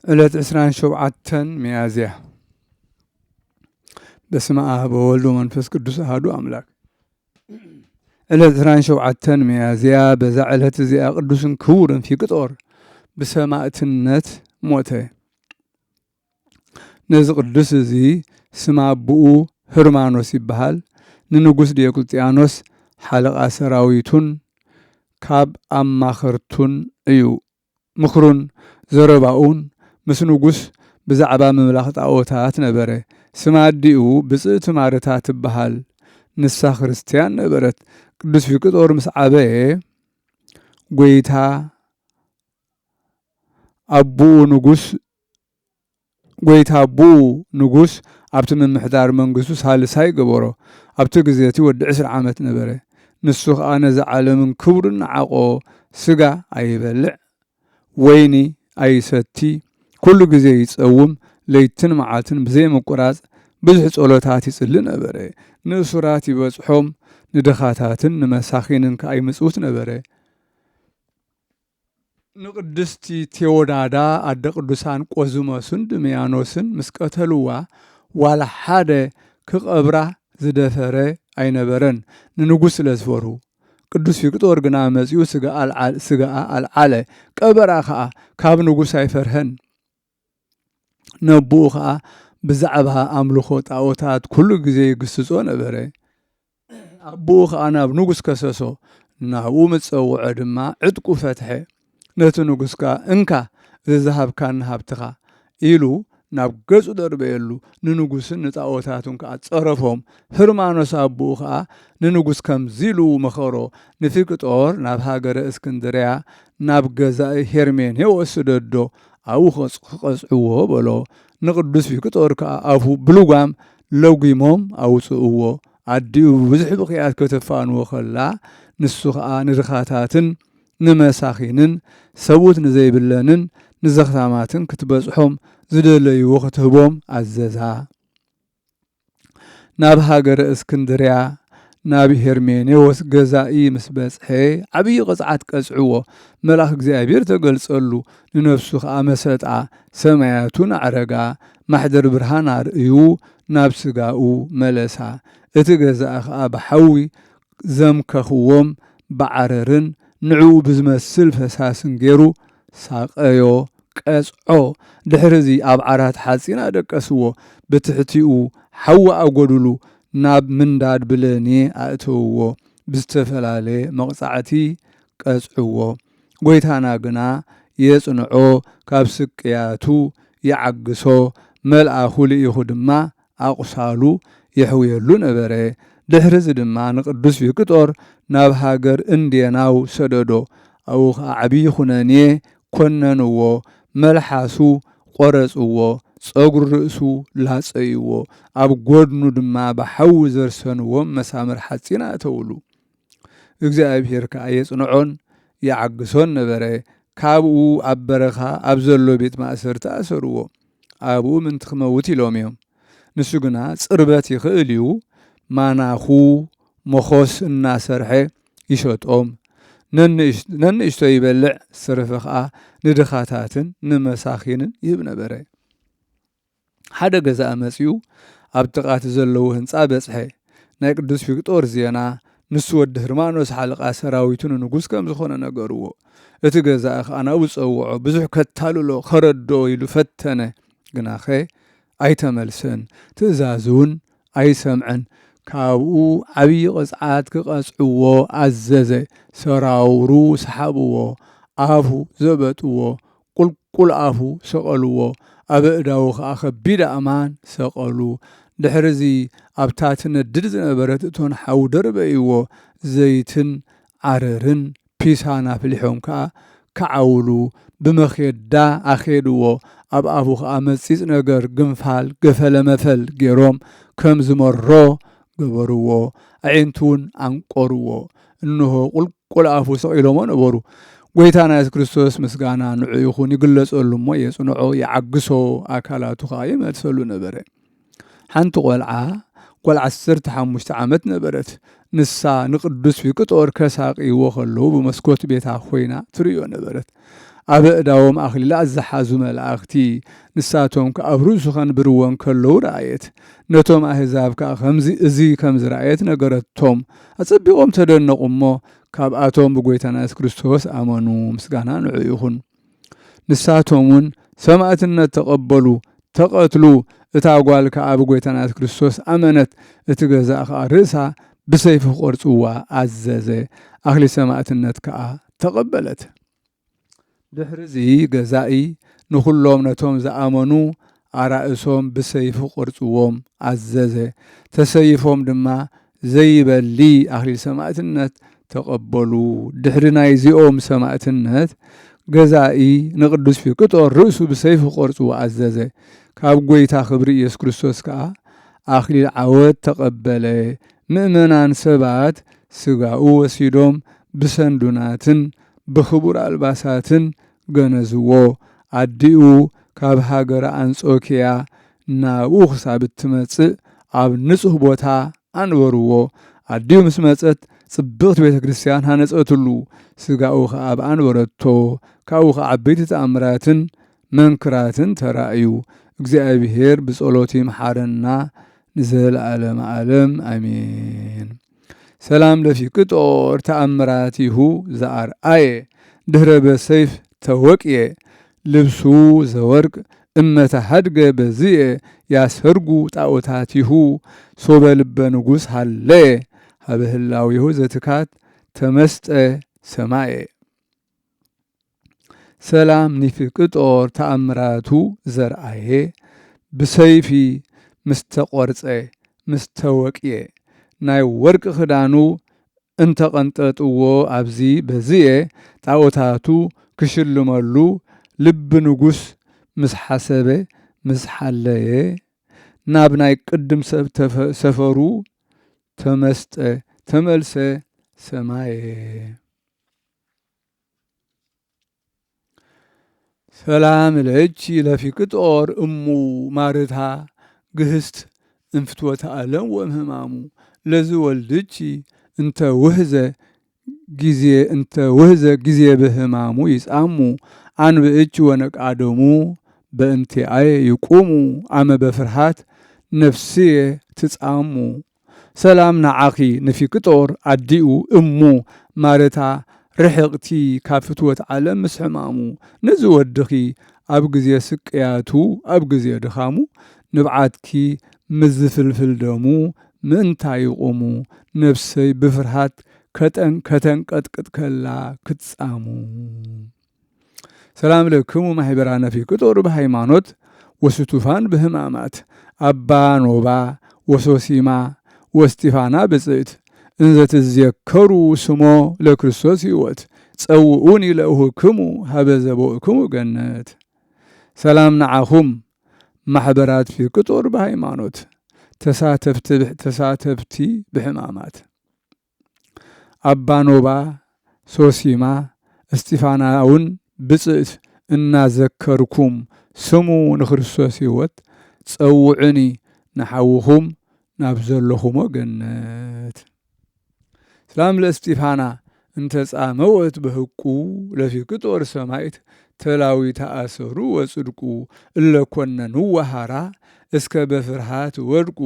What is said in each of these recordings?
ዕለት 27 ሚያዝያ በስመ አብ ወወልድ ወመንፈስ ቅዱስ አሐዱ አምላክ። ዕለት 27 ሚያዝያ በዛ ዕለት እዚኣ ቅዱስን ክቡርን ፊቅጦር ብሰማዕትነት ሞተ። ነዚ ቅዱስ እዚ ስም አቡኡ ህርማኖስ ይበሃል። ንንጉስ ዲዮቅልጥያኖስ ሓለቓ ሰራዊቱን ካብ ኣማኸርቱን እዩ። ምኽሩን ዘረባኡን ምስ ንጉስ ብዛዕባ ምምላኽ ጣዖታት ነበረ። ስማ ኣዲኡ ብፅእቲ ማርታ ትበሃል ንሳ ክርስቲያን ነበረት። ቅዱስ ፊቅጦር ምስ ዓበየ ጎይታ ኣቡኡ ንጉስ ኣብቲ ምምሕዳር መንግስቱ ሳልሳይ ገበሮ። ኣብቲ ግዜ እቲ ወዲ 20 ዓመት ነበረ። ንሱ ከዓ ነዚ ዓለምን ክብሩን ዓቆ ስጋ ኣይበልዕ ወይኒ ኣይሰቲ ኩሉ ግዜ ይፀውም ለይትን መዓልትን ብዘይ ምቁራፅ ብዙሕ ጸሎታት ይጽልይ ነበረ። ንእሱራት ይበጽሖም ንደኻታትን ንመሳኺንን ከዓ ይምጽውት ነበረ። ንቅድስቲ ቴዎዳዳ ኣደ ቅዱሳን ቆዝሞስን ድምያኖስን ምስ ቀተልዋ ዋላ ሓደ ክቐብራ ዝደፈረ ኣይነበረን ንንጉስ ስለ ዝፈርሁ። ቅዱስ ፊቅጦር ግና መጺኡ ስጋኣ ኣልዓለ። ቀበራ ከዓ ካብ ንጉስ ኣይፈርሀን። ነብኡ ከዓ ብዛዕባ ኣምልኾ ጣዖታት ኩሉ ግዜ ይግስጾ ነበረ። ኣቦኡ ከዓ ናብ ንጉስ ከሰሶ። ናብኡ ምፀውዖ ድማ ዕጥቁ ፈትሐ። ነቲ ንጉስ ከዓ እንካ ዝዝሃብካን ሃብትኻ ኢሉ ናብ ገጹ ደርበየሉ። ንንጉስን ንጣዖታቱን ከዓ ፀረፎም። ህርማኖስ ኣቦኡ ከዓ ንንጉስ ከምዚ ኢሉ መኸሮ። ንፊቅጦር ናብ ሃገረ እስክንድርያ ናብ ገዛኢ ሄርሜን ወሰደዶ ኣብኡ ክቐጽዕዎ በሎ። ንቅዱስ ፊቅጦር ከዓ ኣፉ ብልጓም ለጉሞም ኣውፅእዎ። ኣዲኡ ብዙሕ ብኽያት ከተፋንዎ ከላ ንሱ ከዓ ንድኻታትን ንመሳኺንን ሰቡት ንዘይብለንን ንዘኽታማትን ክትበጽሖም ዝደለይዎ ክትህቦም ኣዘዛ። ናብ ሃገረ እስክንድርያ ናብ ሄርሜኔዎስ ገዛኢ ምስ በጽሐ ዓብዪ ቅጽዓት ቀጽዕዎ። መልኣኽ እግዚኣብሔር ተገልጸሉ። ንነፍሱ ከዓ መሰጣ ሰማያቱን ኣዕረጋ ማሕደር ብርሃን ኣርእዩ ናብ ስጋኡ መለሳ። እቲ ገዛኢ ከዓ ብሓዊ ዘምከኽዎም ብዓረርን ንዕኡ ብዝመስል ፈሳስን ገይሩ ሳቀዮ ቀጽዖ። ድሕሪዚ ኣብ ዓራት ሓጺን ኣደቀስዎ። ብትሕቲኡ ሓዊ ኣጐድሉ ናብ ምንዳድ ብለኔ ኣእተውዎ። ብዝተፈላለየ መቕጻዕቲ ቀጽዕዎ። ጐይታና ግና የጽንዖ ካብ ስቅያቱ ይዓግሶ። መልኣኹ ልኢኹ ድማ ኣቑሳሉ የሕውየሉ ነበረ። ድሕሪዚ ድማ ንቅዱስ ፊቅጦር ናብ ሃገር እንዴናው ሰደዶ። ኣብኡ ከዓ ዓብዪ ኩነኔ ኮነንዎ። መልሓሱ ቆረጽዎ። ፀጉሪ ርእሱ ላፀይዎ። ኣብ ጎድኑ ድማ ብሓዊ ዘርሰንዎም መሳምር ሓጺን ኣእተውሉ። እግዚኣብሔር ከዓ የጽንዖን ይዓግሶን ነበረ። ካብኡ ኣብ በረኻ ኣብ ዘሎ ቤት ማእሰርቲ ኣሰርዎ። ኣብኡ ምንቲ ክመውት ኢሎም እዮም። ንሱ ግና ጽርበት ይኽእል እዩ። ማናኹ መኾስ እናሰርሐ ይሸጦም። ነንእሽቶ ይበልዕ ስርፈ ከዓ ንድኻታትን ንመሳኺንን ይህብ ነበረ። ሓደ ገዛኢ መጺኡ ኣብ ጥቓት ዘለዉ ህንፃ በጽሐ። ናይ ቅዱስ ፊቅጦር ዜና ንሱ ወዲ ህርማኖስ ሓለቓ ሰራዊቱ ንንጉስ ከም ዝኾነ ነገርዎ። እቲ ገዛኢ ከዓ ናብኡ ፀውዖ። ብዙሕ ከታልሎ ከረዶ ኢሉ ፈተነ። ግናኸ ኣይተመልሰን። ትእዛዝ እውን ኣይሰምዐን። ካብኡ ዓብዪ ቅጽዓት ክቐጽዕዎ ኣዘዘ። ሰራውሩ ሰሓብዎ። ኣፉ ዘበጥዎ። ቁልቁል ኣፉ ሰቐልዎ። ኣብ ኣእዳዉ ከዓ ከቢድ ኣእማን ሰቐሉ። ድሕሪዚ ኣብታ ትነድድ ዝነበረት እቶን ሓዊ ደርበይዎ። ዘይትን ዓረርን ፒሳን ኣፍሊሖም ከዓ ከዓውሉ ብመኼዳ ኣኼድዎ። ኣብ ኣፉ ከዓ መጺፅ ነገር ግንፋል ገፈለመፈል ገይሮም ከም ዝመሮ ገበርዎ። ኣዒንቱ እውን ኣንቆርዎ። እንሆ ቁልቁል ኣፉ ሰቒሎሞ ነበሩ። ጐይታና ኢየሱስ ክርስቶስ ምስጋና ንዑ ይኹን ይግለጸሉ እሞ የጽንዖ ይዓግሶ። ኣካላቱ ከዓ ይመልሰሉ ነበረ። ሓንቲ ቆልዓ 15 ዓመት ነበረት። ንሳ ንቅዱስ ፊቅጦር ከሳቂዎ ከለዉ ብመስኮት ቤታ ኮይና ትርእዮ ነበረት። أبأداوم أخليلا الزحازو ملاختي نساتهم كأبروسو خنبروان كلو رأيت نتوم أهزاب كأخمزي إزي كمز رأيت نقرتهم أصبقهم تدنقمو كابآتهم بقويتنا يسوع كريستوس آمنوا مسغانا نعيهن نساتهم سمعتنا تقبلوا تقتلوا እታጓል ከአብ ጎይታና ኢየሱስ ክርስቶስ አመነት እትገዛ ርእሳ ብሰይፍ ቆርጽዋ አዘዘ አክሊለ ሰማዕትነት ከአ ተቀበለት ድሕርዚ ገዛኢ ንኹሎም ነቶም ዝኣመኑ አራእሶም ብሰይፍ ቆርጽዎም አዘዘ ተሰይፎም ድማ ዘይበሊ አክሊለ ሰማዕትነት ተቀበሉ ድሕሪ ናይ ዚኦም ሰማዕትነት ገዛኢ ንቅዱስ ፊቅጦር ርእሱ ብሰይፍ ቆርጽዋ አዘዘ ካብ ጎይታ ክብሪ ኢየሱስ ክርስቶስ ከዓ አክሊል ዓወት ተቀበለ ምእመናን ሰባት ስጋኡ ወሲዶም ብሰንዱናትን ብክቡር አልባሳትን ገነዝዎ አዲኡ ካብ ሃገረ አንጾኪያ ናብኡ ክሳብ እትመጽእ ኣብ ንጹህ ቦታ አንበርዎ አዲኡ ምስ መጸት ጽብቕቲ ቤተ ክርስቲያን ሃነጸትሉ ስጋኡ ከኣብ አንበረቶ ካብኡ ከዓ ዓበይቲ ተኣምራትን መንክራትን ተራእዩ እግዚአብሔር በጸሎቱ ይምሐረና ንዘለዓለመ ዓለም አሜን። ሰላም ለፊቅጦር ተአምራቲሁ ዘአርአየ ድህረ በሰይፍ ተወቅየ ልብሱ ዘወርቅ እመተሃድገ በዝየ ያሰርጉ ጣዖታቲሁ ሶበ ልበ ንጉሥ ሃለየ ሀበህላዊሁ ዘትካት ተመስጠ ሰማየ ሰላም ንፊቅጦር ተአምራቱ ዘርአየ ብሰይፊ ምስተቆርጸ ምስተወቅየ ናይ ወርቂ ክዳኑ እንተቐንጠጥዎ ኣብዚ በዝየ ጣዖታቱ ክሽልመሉ ልቢ ንጉሥ ምስ ሓሰበ ምስ ሓለየ ናብ ናይ ቅድም ሰብ ሰፈሩ ተመስጠ ተመልሰ ሰማየ ሰላም ለእቺ ለፊቅጦር እሙ ማርታ ግህስት እንፍትወተ ዓለም ወእምህማሙ ለዝ ወልድቺ እንተ ውህዘ ጊዜ በህማሙ ይጻሙ አንብእች ወነቃደሙ በእንቲአየ ይቁሙ አመ በፍርሃት ነፍስየ ትጻሙ ሰላም ንዓኺ ንፊቅጦር አዲኡ እሙ ማርታ ርሕቕቲ ካብ ፍትወት ዓለም ምስ ሕማሙ ነዚ ወድኺ ኣብ ግዜ ስቅያቱ ኣብ ግዜ ድኻሙ ንብዓትኪ ምዝፍልፍል ደሙ ምእንታይ ይቆሙ ነፍሰይ ብፍርሃት ከተንቀጥቅጥ ከላ ክትጻሙ ሰላም ለክሙ ማሕበራነ ፊቅጦር በሃይማኖት ወስቱፋን በህማማት አባ ኖባ ወሶሲማ ወስጢፋና ብጽዕት እንዘ ትዝየከሩ ስሞ ለክርስቶስ ሕይወት ጸውኡኒ ለእሁክሙ ሀበ ዘቦእክሙ ገነት ሰላም ንዓኹም ማሕበራት ፊቅጦር በሃይማኖት ተሳተፍቲ ብሕማማት አባ ኖባ ሶሲማ እስጢፋናውን ብጽዕት እናዘከርኩም ስሙ ንክርስቶስ ሕይወት ጸውዑኒ ንሓውኹም ናብ ዘለኹሞ ገነት ሰላም ለእስጢፋና እንተ ጻመወት በህቁ ለፊቅጦር ሰማይት ተላዊ ተአሰሩ ወጽድቁ እለኮነኑ ወሃራ እስከ በፍርሃት ወድቁ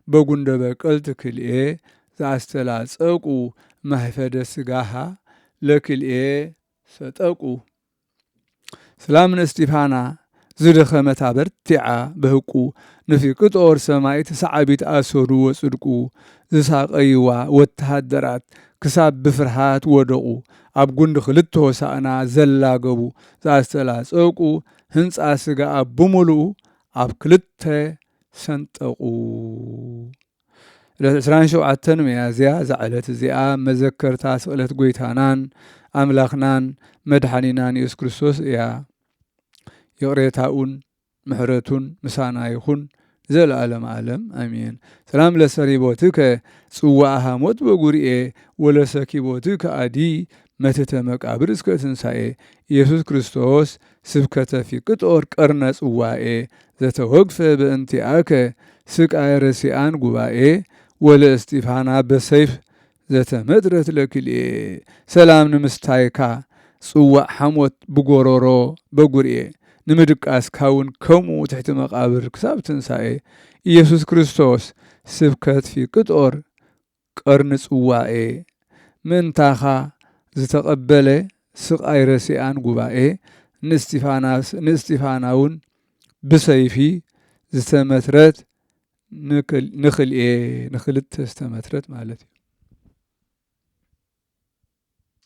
በጉንደ በቀልት ክልኤ ዘአስተላጸቁ ማህፈደ ስጋሃ ለክልኤ ሰጠቁ ሰላም ለእስጢፋና ዝደኸመታ በርቲዓ በህቁ ንፊቅጦር ሰማይት ሰዓቢት አሰሩ ወጽድቁ ዝሳቀይዋ ወተሃደራት ክሳብ ብፍርሃት ወደቁ ኣብ ጉንዲ ክልተ ሆሳእና ዘላገቡ ዘአስተላጸቁ ህንፃ ስጋ ብምሉኡ ኣብ ክልተ ሰንጠቁ 27 ሚያዝያ ዝዓለት እዚኣ መዘከርታ ስቕለት ጎይታናን ኣምላኽናን መድሓኒናን ኢየሱስ ክርስቶስ እያ የቕሬታኡን ምሕረቱን ምሳና ይኹን ዘለዓለም ዓለም አሜን ሰላም ለሰሪቦትከ ጽዋዓ ሃሞት በጉርኤ ወለሰኪቦትከ አዲ መትተ መቃብር እስከ ትንሣኤ ኢየሱስ ክርስቶስ ስብከተ ፊቅጦር ቀርነ ጽዋኤ ዘተወግፈ በእንቲአከ ስቃየ ረሲአን ጉባኤ ወለእስጢፋና በሰይፍ ዘተመድረት ለክልኤ ሰላም ንምስታይካ ጽዋዕ ሓሞት ብጎሮሮ በጉርኤ ንምድቃስ ካውን ከምኡ ትሕቲ መቃብር ክሳብ ትንሣኤ ኢየሱስ ክርስቶስ ስብከት ፊቅጦር ቀርኒ ጽዋኤ ምንታኻ ዝተቐበለ ስቃይ ረሲኣን ጉባኤ ንእስጢፋናውን ብሰይፊ ዝተመትረት ንክልኤ ንክልተ ዝተመትረት ማለት እዩ።